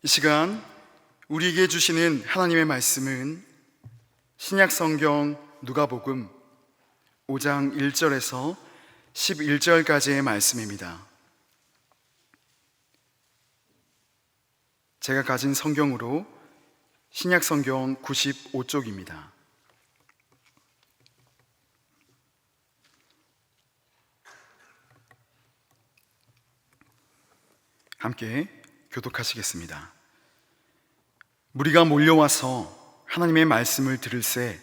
이 시간 우리에게 주시는 하나님의 말씀은 신약성경 누가복음 5장 1절에서 11절까지의 말씀입니다. 제가 가진 성경으로 신약성경 95쪽입니다. 함께 교독하시겠습니다. 무리가 몰려와서 하나님의 말씀을 들을새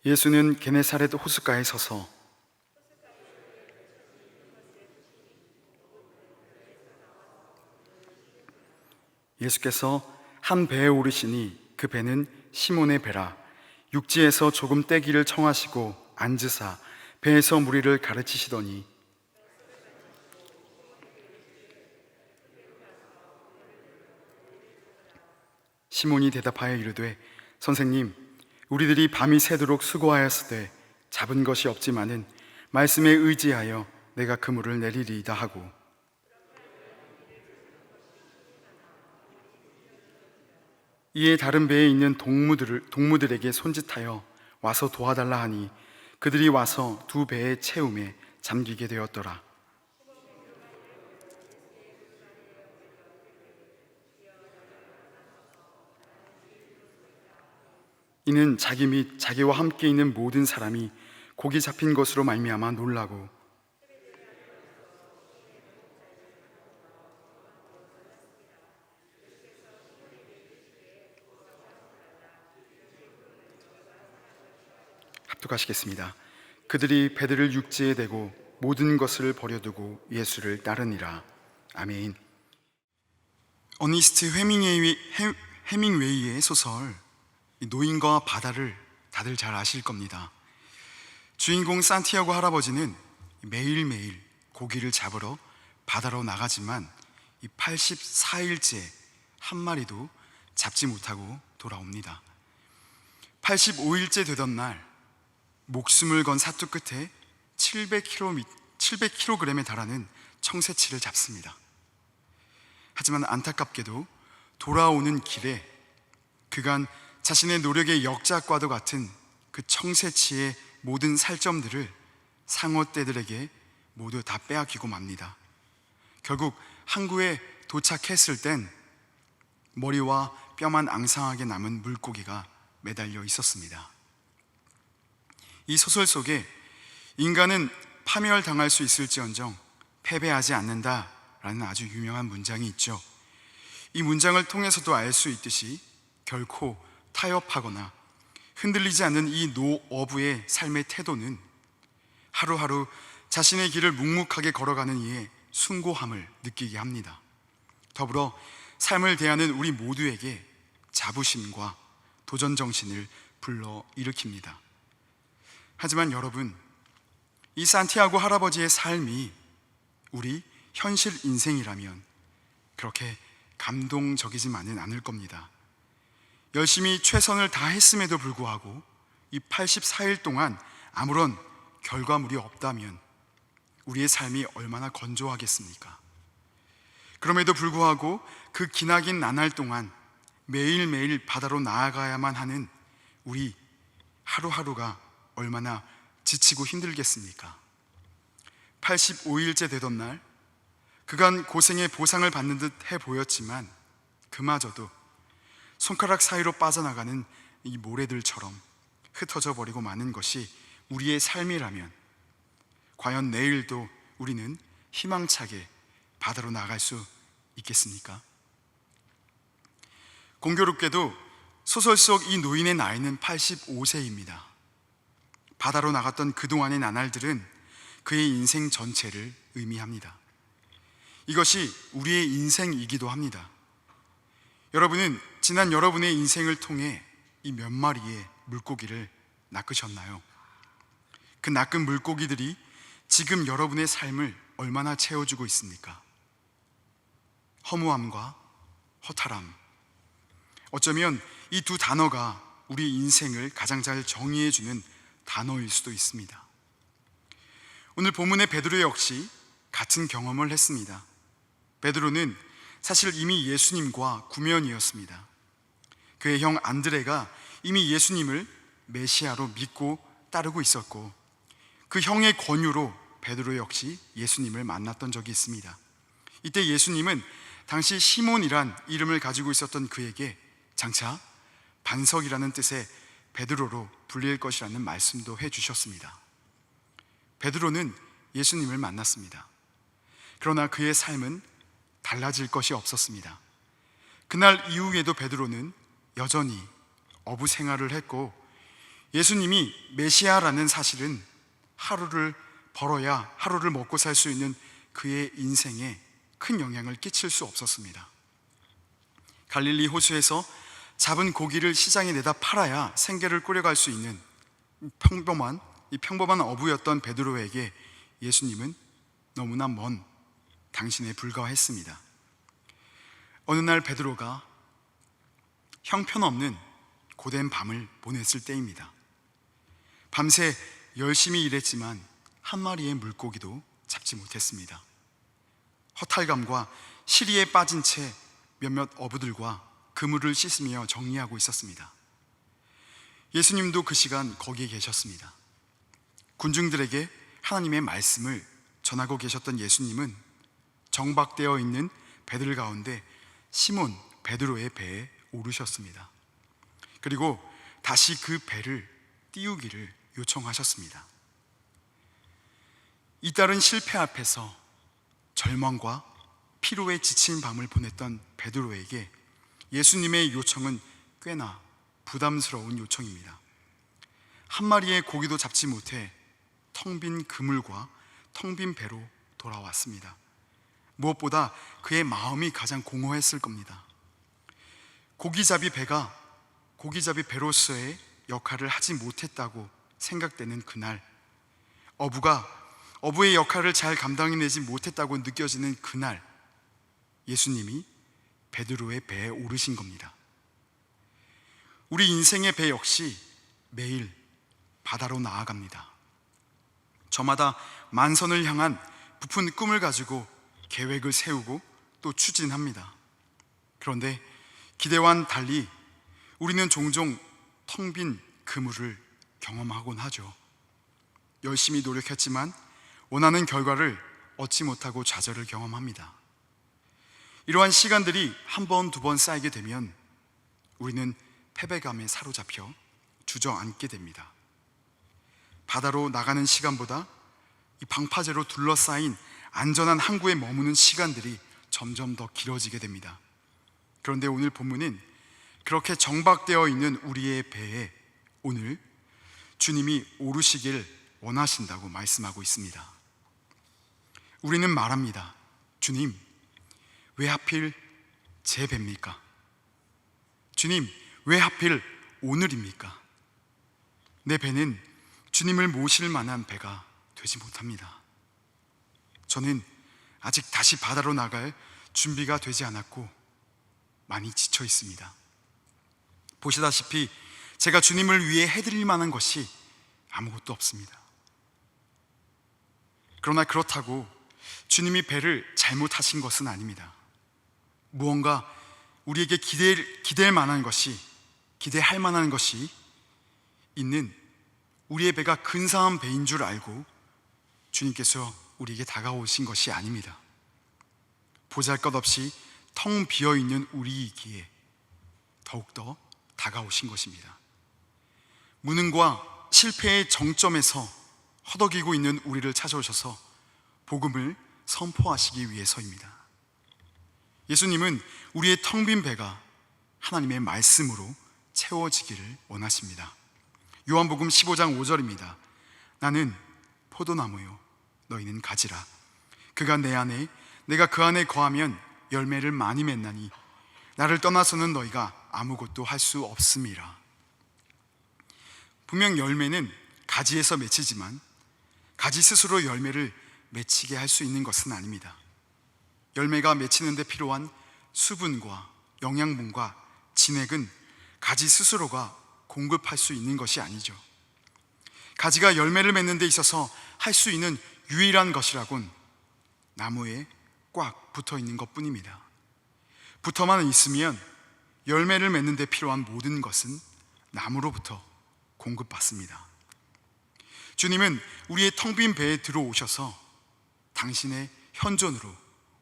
예수는 게네사렛 호숫가에 서서 예수께서 한 배에 오르시니 그 배는 시몬의 배라. 육지에서 조금 떼기를 청하시고 앉으사 배에서 무리를 가르치시더니 시몬이 대답하여 이르되 선생님, 우리들이 밤이 새도록 수고하였으되 잡은 것이 없지만은 말씀에 의지하여 내가 그물을 내리리이다 하고, 이에 다른 배에 있는 동무들에게 손짓하여 와서 도와달라 하니 그들이 와서 두 배의 채움에 잠기게 되었더라. 이는 자기 및 자기와 함께 있는 모든 사람이 고기 잡힌 것으로 말미암아 놀라고, 합독하시겠습니다. 그들이 배들을 육지에 대고 모든 것을 버려두고 예수를 따르니라. 아멘. 어니스트 해밍웨이의 소설 노인과 바다를 다들 잘 아실 겁니다. 주인공 산티아고 할아버지는 매일매일 고기를 잡으러 바다로 나가지만 이 84일째 한 마리도 잡지 못하고 돌아옵니다. 85일째 되던 날 목숨을 건 사투 끝에 700kg에 달하는 청새치를 잡습니다. 하지만 안타깝게도 돌아오는 길에 그간 자신의 노력의 역작과도 같은 그 청새치의 모든 살점들을 상어떼들에게 모두 다 빼앗기고 맙니다. 결국 항구에 도착했을 땐 머리와 뼈만 앙상하게 남은 물고기가 매달려 있었습니다. 이 소설 속에 인간은 파멸당할 수 있을지언정 패배하지 않는다라는 아주 유명한 문장이 있죠. 이 문장을 통해서도 알 수 있듯이 결코 타협하거나 흔들리지 않는 이 노어부의 삶의 태도는 하루하루 자신의 길을 묵묵하게 걸어가는 이의 숭고함을 느끼게 합니다. 더불어 삶을 대하는 우리 모두에게 자부심과 도전정신을 불러일으킵니다. 하지만 여러분, 이 산티아고 할아버지의 삶이 우리 현실 인생이라면 그렇게 감동적이지만은 않을 겁니다. 열심히 최선을 다했음에도 불구하고 이 84일 동안 아무런 결과물이 없다면 우리의 삶이 얼마나 건조하겠습니까? 그럼에도 불구하고 그 기나긴 나날 동안 매일매일 바다로 나아가야만 하는 우리 하루하루가 얼마나 지치고 힘들겠습니까? 85일째 되던 날 그간 고생의 보상을 받는 듯 해 보였지만 그마저도 손가락 사이로 빠져나가는 이 모래들처럼 흩어져 버리고 마는 것이 우리의 삶이라면 과연 내일도 우리는 희망차게 바다로 나갈 수 있겠습니까? 공교롭게도 소설 속 이 노인의 나이는 85세입니다. 바다로 나갔던 그동안의 나날들은 그의 인생 전체를 의미합니다. 이것이 우리의 인생이기도 합니다. 여러분은 지난 여러분의 인생을 통해 이 몇 마리의 물고기를 낚으셨나요? 그 낚은 물고기들이 지금 여러분의 삶을 얼마나 채워주고 있습니까? 허무함과 허탈함, 어쩌면 이 두 단어가 우리 인생을 가장 잘 정의해주는 단어일 수도 있습니다. 오늘 본문의 베드로 역시 같은 경험을 했습니다. 베드로는 사실 이미 예수님과 구면이었습니다. 그의 형 안드레가 이미 예수님을 메시아로 믿고 따르고 있었고, 그 형의 권유로 베드로 역시 예수님을 만났던 적이 있습니다. 이때 예수님은 당시 시몬이란 이름을 가지고 있었던 그에게 장차 반석이라는 뜻의 베드로로 불릴 것이라는 말씀도 해주셨습니다. 베드로는 예수님을 만났습니다. 그러나 그의 삶은 달라질 것이 없었습니다. 그날 이후에도 베드로는 여전히 어부 생활을 했고, 예수님이 메시아라는 사실은 하루를 벌어야 하루를 먹고 살 수 있는 그의 인생에 큰 영향을 끼칠 수 없었습니다. 갈릴리 호수에서 잡은 고기를 시장에 내다 팔아야 생계를 꾸려갈 수 있는 평범한 어부였던 베드로에게 예수님은 너무나 먼 당신에 불과했습니다. 어느 날 베드로가 형편없는 고된 밤을 보냈을 때입니다. 밤새 열심히 일했지만 한 마리의 물고기도 잡지 못했습니다. 허탈감과 시리에 빠진 채 몇몇 어부들과 그물을 씻으며 정리하고 있었습니다. 예수님도 그 시간 거기에 계셨습니다. 군중들에게 하나님의 말씀을 전하고 계셨던 예수님은 정박되어 있는 배들 가운데 시몬 베드로의 배에 오르셨습니다. 그리고 다시 그 배를 띄우기를 요청하셨습니다. 잇따른 실패 앞에서 절망과 피로에 지친 밤을 보냈던 베드로에게 예수님의 요청은 꽤나 부담스러운 요청입니다. 한 마리의 고기도 잡지 못해 텅 빈 그물과 텅 빈 배로 돌아왔습니다. 무엇보다 그의 마음이 가장 공허했을 겁니다. 고기잡이 배로서의 역할을 하지 못했다고 생각되는 그날, 어부의 역할을 잘 감당해내지 못했다고 느껴지는 그날, 예수님이 베드로의 배에 오르신 겁니다. 우리 인생의 배 역시 매일 바다로 나아갑니다. 저마다 만선을 향한 부푼 꿈을 가지고 계획을 세우고 또 추진합니다. 그런데 기대와는 달리 우리는 종종 텅 빈 그물을 경험하곤 하죠. 열심히 노력했지만 원하는 결과를 얻지 못하고 좌절을 경험합니다. 이러한 시간들이 한 번, 두 번 쌓이게 되면 우리는 패배감에 사로잡혀 주저앉게 됩니다. 바다로 나가는 시간보다 이 방파제로 둘러싸인 안전한 항구에 머무는 시간들이 점점 더 길어지게 됩니다. 그런데 오늘 본문은 그렇게 정박되어 있는 우리의 배에 오늘 주님이 오르시길 원하신다고 말씀하고 있습니다. 우리는 말합니다. 주님, 왜 하필 제 배입니까? 주님, 왜 하필 오늘입니까? 내 배는 주님을 모실 만한 배가 되지 못합니다. 저는 아직 다시 바다로 나갈 준비가 되지 않았고 많이 지쳐 있습니다. 보시다시피 제가 주님을 위해 해드릴 만한 것이 아무것도 없습니다. 그러나 그렇다고 주님이 배를 잘못하신 것은 아닙니다. 무언가 우리에게 기대할 만한 것이 있는 우리의 배가 근사한 배인 줄 알고 주님께서 우리에게 다가오신 것이 아닙니다. 보잘것없이 텅 비어있는 우리이기에 더욱더 다가오신 것입니다. 무능과 실패의 정점에서 허덕이고 있는 우리를 찾아오셔서 복음을 선포하시기 위해서입니다. 예수님은 우리의 텅 빈 배가 하나님의 말씀으로 채워지기를 원하십니다. 요한복음 15장 5절입니다. 나는 포도나무요 너희는 가지라. 그가 내 안에 내가 그 안에 거하면 열매를 많이 맺나니 나를 떠나서는 너희가 아무것도 할 수 없음이라. 분명 열매는 가지에서 맺히지만 가지 스스로 열매를 맺히게 할 수 있는 것은 아닙니다. 열매가 맺히는 데 필요한 수분과 영양분과 진액은 가지 스스로가 공급할 수 있는 것이 아니죠. 가지가 열매를 맺는 데 있어서 할 수 있는 유일한 것이라곤 나무에 꽉 붙어 있는 것 뿐입니다. 붙어만 있으면 열매를 맺는 데 필요한 모든 것은 나무로부터 공급받습니다. 주님은 우리의 텅 빈 배에 들어오셔서 당신의 현존으로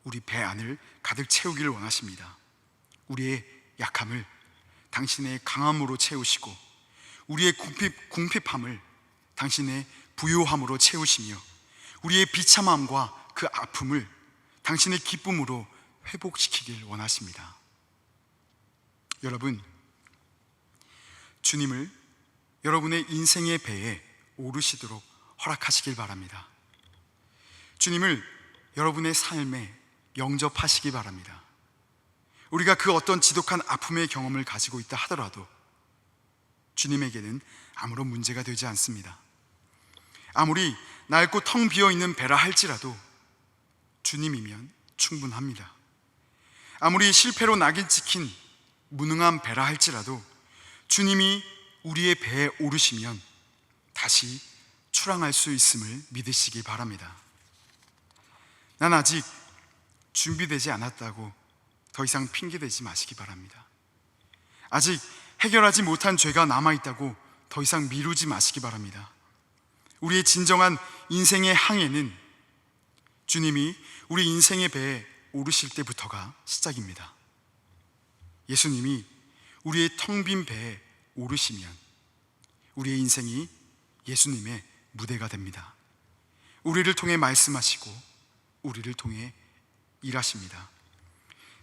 우리 배 안을 가득 채우기를 원하십니다. 우리의 약함을 당신의 강함으로 채우시고 우리의 궁핍함을 당신의 부요함으로 채우시며 우리의 비참함과 그 아픔을 당신의 기쁨으로 회복시키길 원하십니다. 여러분, 주님을 여러분의 인생의 배에 오르시도록 허락하시길 바랍니다. 주님을 여러분의 삶에 영접하시기 바랍니다. 우리가 그 어떤 지독한 아픔의 경험을 가지고 있다 하더라도 주님에게는 아무런 문제가 되지 않습니다. 아무리 낡고 텅 비어있는 배라 할지라도 주님이면 충분합니다. 아무리 실패로 낙인 찍힌 무능한 배라 할지라도 주님이 우리의 배에 오르시면 다시 출항할 수 있음을 믿으시기 바랍니다. 난 아직 준비되지 않았다고 더 이상 핑계대지 마시기 바랍니다. 아직 해결하지 못한 죄가 남아있다고 더 이상 미루지 마시기 바랍니다. 우리의 진정한 인생의 항해는 주님이 우리 인생의 배에 오르실 때부터가 시작입니다. 예수님이 우리의 텅 빈 배에 오르시면 우리의 인생이 예수님의 무대가 됩니다. 우리를 통해 말씀하시고 우리를 통해 일하십니다.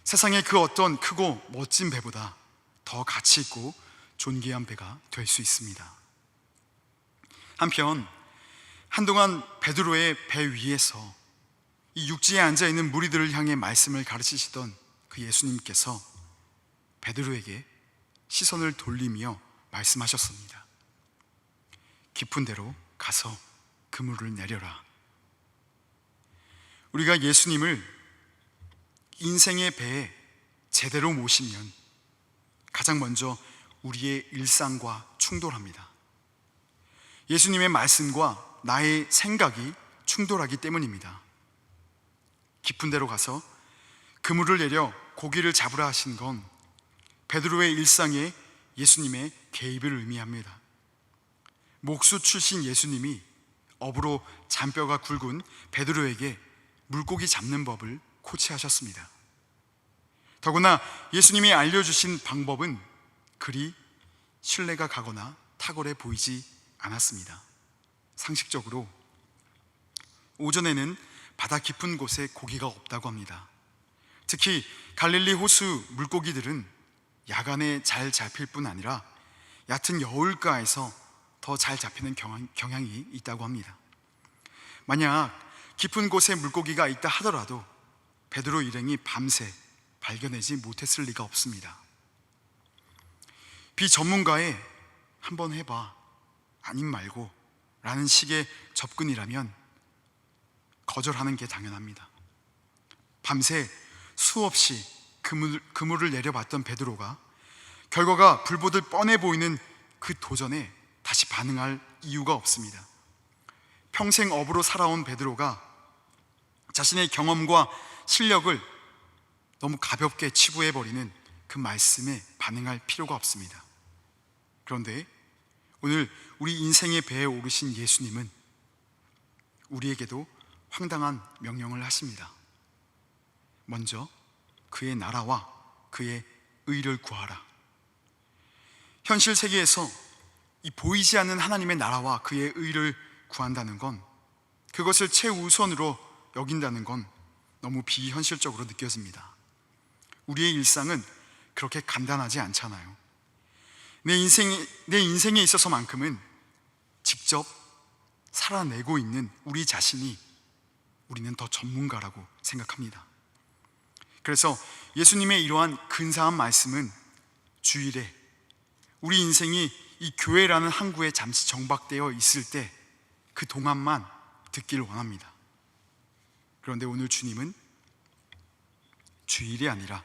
세상의 그 어떤 크고 멋진 배보다 더 가치 있고 존귀한 배가 될 수 있습니다. 한편 한동안 베드로의 배 위에서 이 육지에 앉아있는 무리들을 향해 말씀을 가르치시던 그 예수님께서 베드로에게 시선을 돌리며 말씀하셨습니다. 깊은 데로 가서 그물을 내려라. 우리가 예수님을 인생의 배에 제대로 모시면 가장 먼저 우리의 일상과 충돌합니다. 예수님의 말씀과 나의 생각이 충돌하기 때문입니다. 깊은 데로 가서 그물을 내려 고기를 잡으라 하신 건 베드로의 일상에 예수님의 개입을 의미합니다. 목수 출신 예수님이 업으로 잔뼈가 굵은 베드로에게 물고기 잡는 법을 코치하셨습니다. 더구나 예수님이 알려주신 방법은 그리 신뢰가 가거나 탁월해 보이지 않았습니다. 상식적으로 오전에는 바다 깊은 곳에 고기가 없다고 합니다. 특히 갈릴리 호수 물고기들은 야간에 잘 잡힐 뿐 아니라 얕은 여울가에서 더 잘 잡히는 경향이 있다고 합니다. 만약 깊은 곳에 물고기가 있다 하더라도 베드로 일행이 밤새 발견하지 못했을 리가 없습니다. 비전문가의 한번 해봐, 아님 말고 라는 식의 접근이라면 거절하는 게 당연합니다. 밤새 수없이 그물을 내려봤던 베드로가 결과가 불보듯 뻔해 보이는 그 도전에 다시 반응할 이유가 없습니다. 평생 업으로 살아온 베드로가 자신의 경험과 실력을 너무 가볍게 치부해버리는 그 말씀에 반응할 필요가 없습니다. 그런데 오늘 우리 인생의 배에 오르신 예수님은 우리에게도 황당한 명령을 하십니다. 먼저 그의 나라와 그의 의를 구하라. 현실 세계에서 이 보이지 않는 하나님의 나라와 그의 의를 구한다는 건, 그것을 최우선으로 여긴다는 건 너무 비현실적으로 느껴집니다. 우리의 일상은 그렇게 간단하지 않잖아요. 내 인생에 있어서만큼은 직접 살아내고 있는 우리 자신이 우리는 더 전문가라고 생각합니다. 그래서 예수님의 이러한 근사한 말씀은 주일에 우리 인생이 이 교회라는 항구에 잠시 정박되어 있을 때 그 동안만 듣기를 원합니다. 그런데 오늘 주님은 주일이 아니라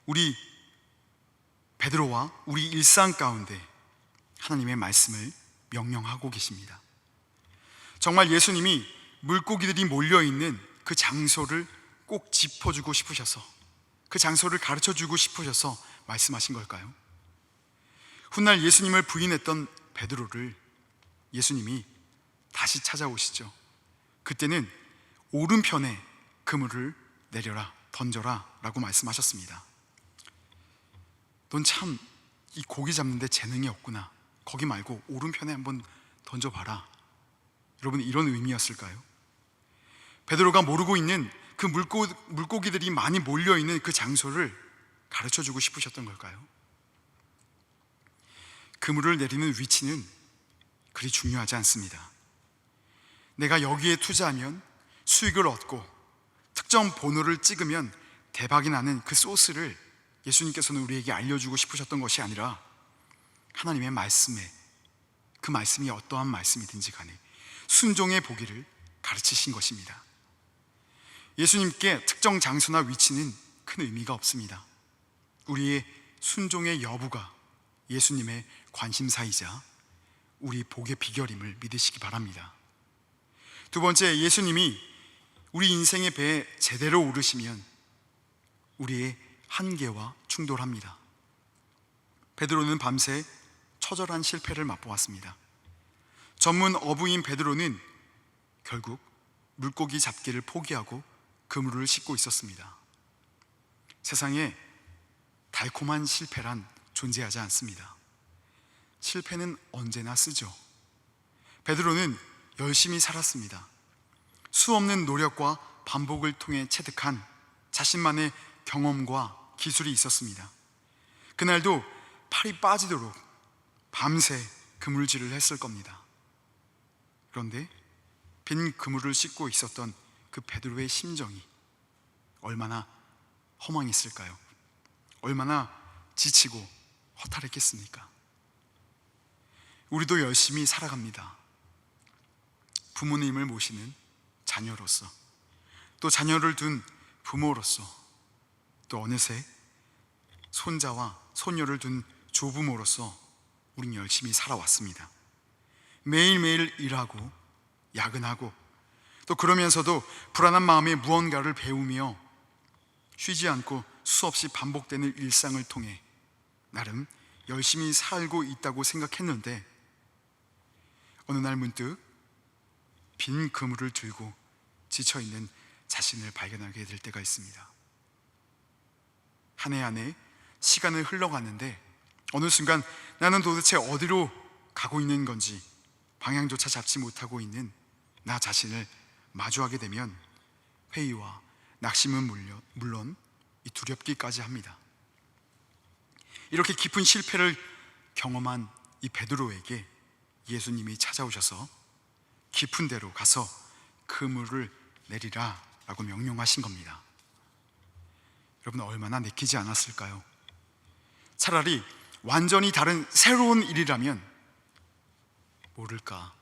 우리 베드로와 우리 일상 가운데 하나님의 말씀을 명령하고 계십니다. 정말 예수님이 물고기들이 몰려있는 그 장소를 꼭 짚어주고 싶으셔서 그 장소를 가르쳐 주고 싶으셔서 말씀하신 걸까요? 훗날 예수님을 부인했던 베드로를 예수님이 다시 찾아오시죠. 그때는 오른편에 그물을 내려라, 던져라 라고 말씀하셨습니다. 넌 참 이 고기 잡는데 재능이 없구나. 거기 말고 오른편에 한번 던져봐라. 여러분, 이런 의미였을까요? 베드로가 모르고 있는 그 물고기들이 많이 몰려있는 그 장소를 가르쳐주고 싶으셨던 걸까요? 그물을 내리는 위치는 그리 중요하지 않습니다. 내가 여기에 투자하면 수익을 얻고 특정 번호를 찍으면 대박이 나는 그 소스를 예수님께서는 우리에게 알려주고 싶으셨던 것이 아니라 하나님의 말씀에, 그 말씀이 어떠한 말씀이든지 간에 순종의 보기를 가르치신 것입니다. 예수님께 특정 장소나 위치는 큰 의미가 없습니다. 우리의 순종의 여부가 예수님의 관심사이자 우리 복의 비결임을 믿으시기 바랍니다. 두 번째, 예수님이 우리 인생의 배에 제대로 오르시면 우리의 한계와 충돌합니다. 베드로는 밤새 처절한 실패를 맛보았습니다. 전문 어부인 베드로는 결국 물고기 잡기를 포기하고 그물을 싣고 있었습니다. 세상에 달콤한 실패란 존재하지 않습니다. 실패는 언제나 쓰죠. 베드로는 열심히 살았습니다. 수없는 노력과 반복을 통해 체득한 자신만의 경험과 기술이 있었습니다. 그날도 팔이 빠지도록 밤새 그물질을 했을 겁니다. 그런데 빈 그물을 싣고 있었던 그 베드로의 심정이 얼마나 허망했을까요? 얼마나 지치고 허탈했겠습니까? 우리도 열심히 살아갑니다. 부모님을 모시는 자녀로서, 또 자녀를 둔 부모로서, 또 어느새 손자와 손녀를 둔 조부모로서 우린 열심히 살아왔습니다. 매일매일 일하고 야근하고, 또 그러면서도 불안한 마음에 무언가를 배우며 쉬지 않고 수없이 반복되는 일상을 통해 나름 열심히 살고 있다고 생각했는데, 어느 날 문득 빈 그물을 들고 지쳐있는 자신을 발견하게 될 때가 있습니다. 한 해 한 해 시간을 흘러갔는데 어느 순간 나는 도대체 어디로 가고 있는 건지 방향조차 잡지 못하고 있는 나 자신을 마주하게 되면 회의와 낙심은 물론 이 두렵기까지 합니다. 이렇게 깊은 실패를 경험한 이 베드로에게 예수님이 찾아오셔서 깊은 데로 가서 그물을 내리라 라고 명령하신 겁니다. 여러분, 얼마나 내키지 않았을까요? 차라리 완전히 다른 새로운 일이라면 모를까,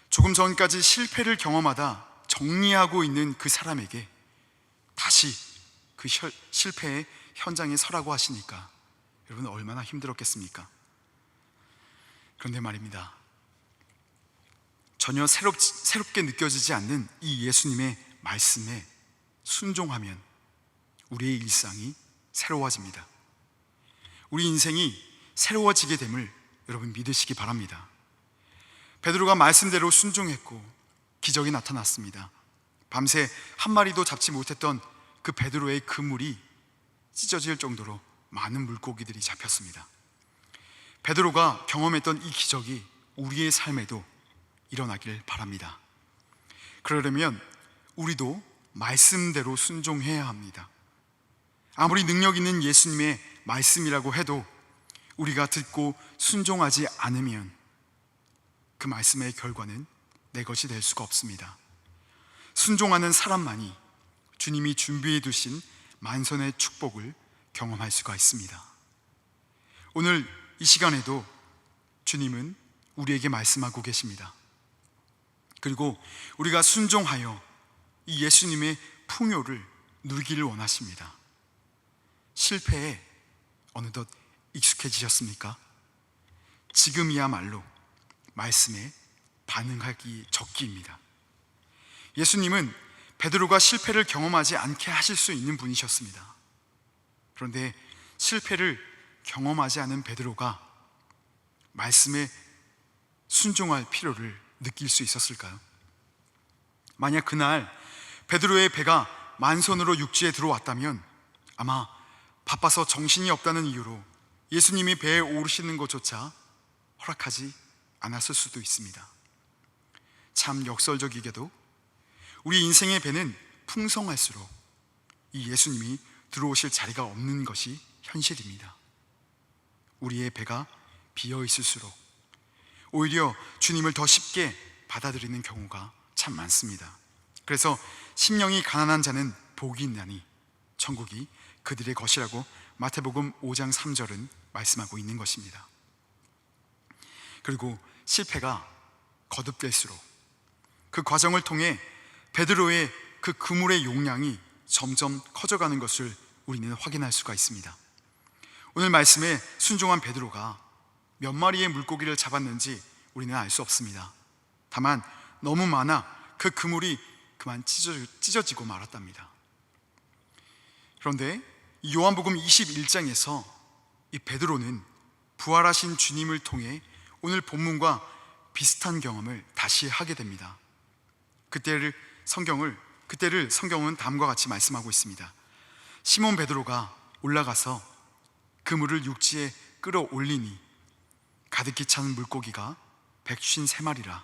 조금 전까지 실패를 경험하다 정리하고 있는 그 사람에게 다시 그 실패의 현장에 서라고 하시니까 여러분, 얼마나 힘들었겠습니까? 그런데 말입니다, 전혀 새롭게 느껴지지 않는 이 예수님의 말씀에 순종하면 우리의 일상이 새로워집니다. 우리 인생이 새로워지게 됨을 여러분 믿으시기 바랍니다. 베드로가 말씀대로 순종했고 기적이 나타났습니다. 밤새 한 마리도 잡지 못했던 그 베드로의 그물이 찢어질 정도로 많은 물고기들이 잡혔습니다. 베드로가 경험했던 이 기적이 우리의 삶에도 일어나길 바랍니다. 그러려면 우리도 말씀대로 순종해야 합니다. 아무리 능력 있는 예수님의 말씀이라고 해도 우리가 듣고 순종하지 않으면 그 말씀의 결과는 내 것이 될 수가 없습니다. 순종하는 사람만이 주님이 준비해 두신 만선의 축복을 경험할 수가 있습니다. 오늘 이 시간에도 주님은 우리에게 말씀하고 계십니다. 그리고 우리가 순종하여 이 예수님의 풍요를 누리기를 원하십니다. 실패에 어느덧 익숙해지셨습니까? 지금이야말로 말씀에 반응하기 적기입니다. 예수님은 베드로가 실패를 경험하지 않게 하실 수 있는 분이셨습니다. 그런데 실패를 경험하지 않은 베드로가 말씀에 순종할 필요를 느낄 수 있었을까요? 만약 그날 베드로의 배가 만선으로 육지에 들어왔다면 아마 바빠서 정신이 없다는 이유로 예수님이 배에 오르시는 것조차 허락하지 않았을 수도 있습니다. 참 역설적이게도 우리 인생의 배는 풍성할수록 이 예수님이 들어오실 자리가 없는 것이 현실입니다. 우리의 배가 비어 있을수록 오히려 주님을 더 쉽게 받아들이는 경우가 참 많습니다. 그래서 심령이 가난한 자는 복이 있나니 천국이 그들의 것이라고 마태복음 5장 3절은 말씀하고 있는 것입니다. 그리고 실패가 거듭될수록 그 과정을 통해 베드로의 그 그물의 용량이 점점 커져가는 것을 우리는 확인할 수가 있습니다. 오늘 말씀에 순종한 베드로가 몇 마리의 물고기를 잡았는지 우리는 알 수 없습니다. 다만 너무 많아 그 그물이 그만 찢어지고 말았답니다. 그런데 요한복음 21장에서 이 베드로는 부활하신 주님을 통해 오늘 본문과 비슷한 경험을 다시 하게 됩니다. 그때를 성경은 다음과 같이 말씀하고 있습니다. 시몬 베드로가 올라가서 그물을 육지에 끌어올리니 가득히 찬 물고기가 153마리라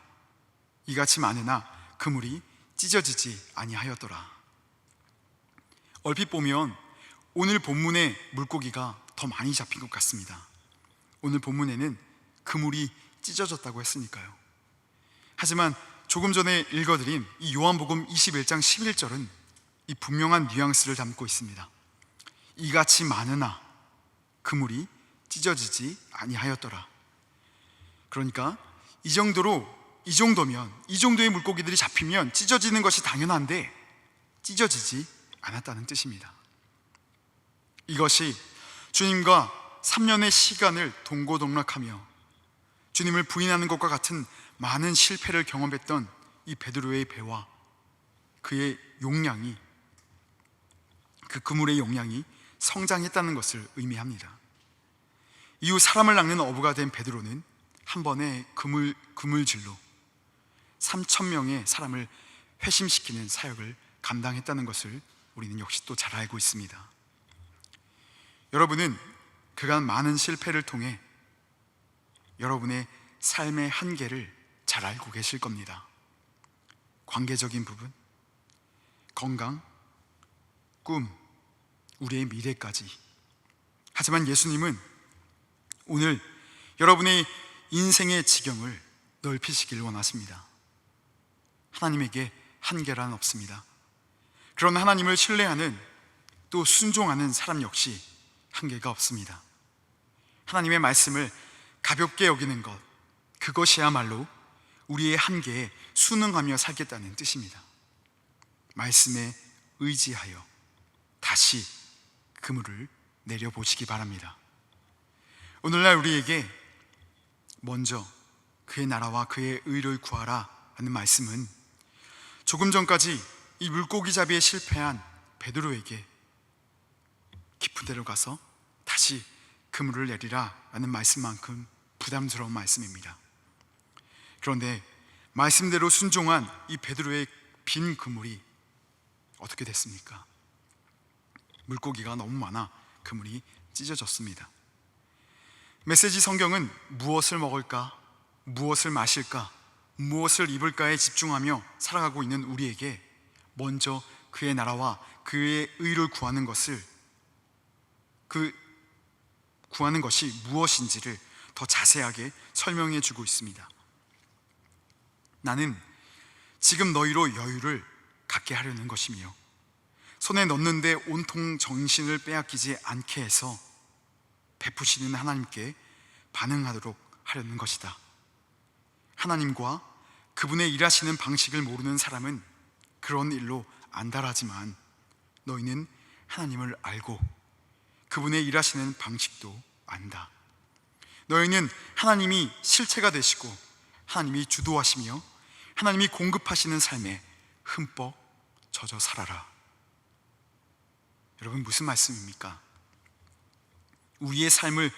이같이 많으나 그물이 찢어지지 아니하였더라. 얼핏 보면 오늘 본문의 물고기가 더 많이 잡힌 것 같습니다. 오늘 본문에는 그물이 찢어졌다고 했으니까요. 하지만 조금 전에 읽어드린 이 요한복음 21장 11절은 이 분명한 뉘앙스를 담고 있습니다. 이같이 많으나 그물이 찢어지지 아니하였더라. 그러니까 이 정도의 물고기들이 잡히면 찢어지는 것이 당연한데 찢어지지 않았다는 뜻입니다. 이것이 주님과 3년의 시간을 동고동락하며 주님을 부인하는 것과 같은 많은 실패를 경험했던 이 베드로의 배와 그의 용량이, 그 그물의 용량이 성장했다는 것을 의미합니다. 이후 사람을 낚는 어부가 된 베드로는 한 번의 그물질로 3,000명의 사람을 회심시키는 사역을 감당했다는 것을 우리는 역시 또 잘 알고 있습니다. 여러분은 그간 많은 실패를 통해 여러분의 삶의 한계를 잘 알고 계실 겁니다. 관계적인 부분, 건강, 꿈, 우리의 미래까지. 하지만 예수님은 오늘 여러분의 인생의 지경을 넓히시길 원하십니다. 하나님에게 한계란 없습니다. 그런 하나님을 신뢰하는, 또 순종하는 사람 역시 한계가 없습니다. 하나님의 말씀을 가볍게 여기는 것, 그것이야말로 우리의 한계에 순응하며 살겠다는 뜻입니다. 말씀에 의지하여 다시 그물을 내려보시기 바랍니다. 오늘날 우리에게 먼저 그의 나라와 그의 의를 구하라 하는 말씀은 조금 전까지 이 물고기 잡이에 실패한 베드로에게 깊은 데로 가서 다시 그물을 내리라 라는 말씀만큼 부담스러운 말씀입니다. 그런데 말씀대로 순종한 이 베드로의 빈 그물이 어떻게 됐습니까? 물고기가 너무 많아 그물이 찢어졌습니다. 메시지 성경은 무엇을 먹을까, 무엇을 마실까, 무엇을 입을까에 집중하며 살아가고 있는 우리에게 먼저 그의 나라와 그의 의를 구하는 것이 무엇인지를 더 자세하게 설명해 주고 있습니다. 나는 지금 너희로 여유를 갖게 하려는 것이며 손에 넣는데 온통 정신을 빼앗기지 않게 해서 베푸시는 하나님께 반응하도록 하려는 것이다. 하나님과 그분의 일하시는 방식을 모르는 사람은 그런 일로 안달하지만 너희는 하나님을 알고 그분의 일하시는 방식도 안다. 너희는 하나님이 실체가 되시고 하나님이 주도하시며 하나님이 공급하시는 삶에 흠뻑 젖어 살아라. 여러분, 무슨 말씀입니까? 우리의 삶을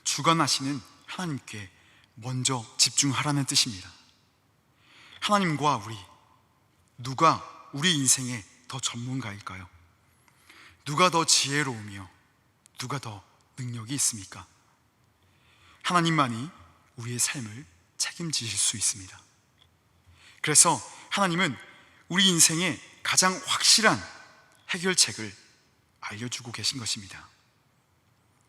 주관하시는 하나님께 먼저 집중하라는 뜻입니다. 하나님과 누가 우리 인생에 더 전문가일까요? 누가 더 지혜로우며 누가 더 능력이 있습니까? 하나님만이 우리의 삶을 책임지실 수 있습니다. 그래서 하나님은 우리 인생의 가장 확실한 해결책을 알려주고 계신 것입니다.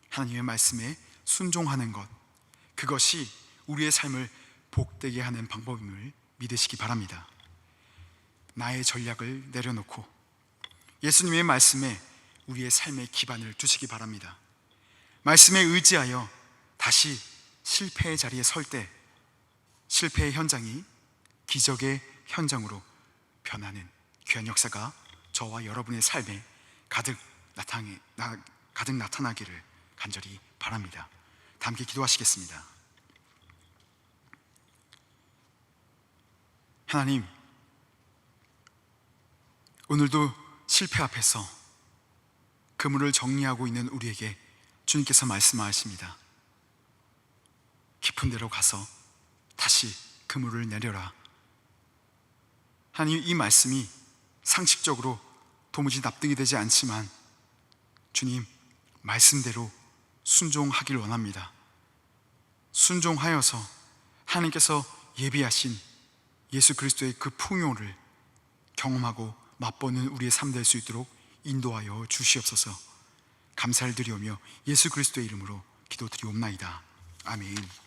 하나님의 말씀에 순종하는 것, 그것이 우리의 삶을 복되게 하는 방법임을 믿으시기 바랍니다. 나의 전략을 내려놓고 예수님의 말씀에 우리의 삶의 기반을 두시기 바랍니다. 말씀에 의지하여 다시 실패의 자리에 설 때 실패의 현장이 기적의 현장으로 변하는 귀한 역사가 저와 여러분의 삶에 가득 나타나기를 간절히 바랍니다. 다 함께 기도하시겠습니다. 하나님, 오늘도 실패 앞에서 그물을 정리하고 있는 우리에게 주님께서 말씀하십니다. 깊은 데로 가서 다시 그물을 내려라. 하나님, 이 말씀이 상식적으로 도무지 납득이 되지 않지만 주님, 말씀대로 순종하길 원합니다. 순종하여서 하나님께서 예비하신 예수 그리스도의 그 풍요를 경험하고 맛보는 우리의 삶 될 수 있도록 인도하여 주시옵소서. 감사를 드리오며 예수 그리스도의 이름으로 기도드리옵나이다. 아멘.